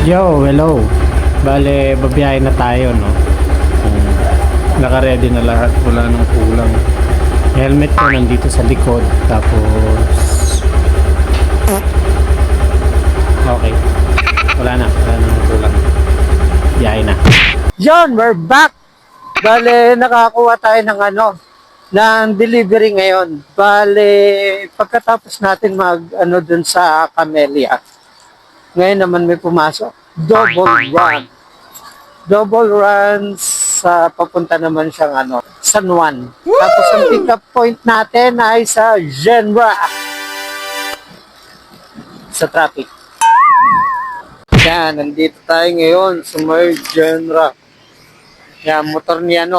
Yo, hello. Bale, babiyahe na tayo, no? Naka-ready na lahat, wala nang kulang. Helmet ko nandito sa likod, tapos okay. Wala nang kulang. Biyahe na. Yon, we're back! Bale, nakakuha tayo ng ng delivery ngayon. Bale, pagkatapos natin dun sa Camellia, ngayon naman may pumasok. Double run. Double run sa papunta naman siyang San Juan. Woo! Tapos ang pick-up point natin ay sa Genra. Sa traffic. Yan, nandito tayo ngayon sa may Genra. Yan, motor niya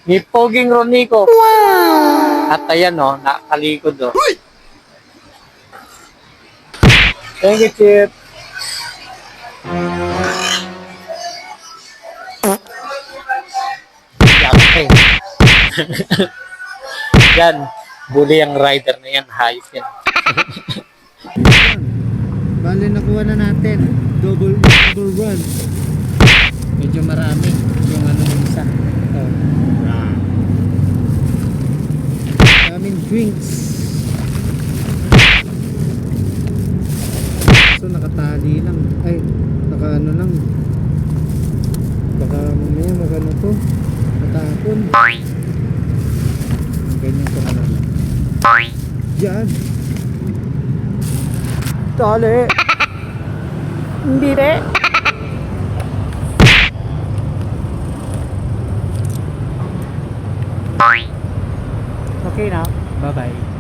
ni Poging Ronico. Wow! At ayan nakalikod Thank you, Chip. Okay. Yan, bully ang rider na yan, hayop yan. Bale, nakuha na natin. Double run. Medyo marami yung yung isa. Ito. Daming drinks. So, nakatali lang. Ay, lang. Baka mamaya to. Matapon. Ganyan ko na lang. Yan. Dali. Hindi de. Okay na. Bye-bye.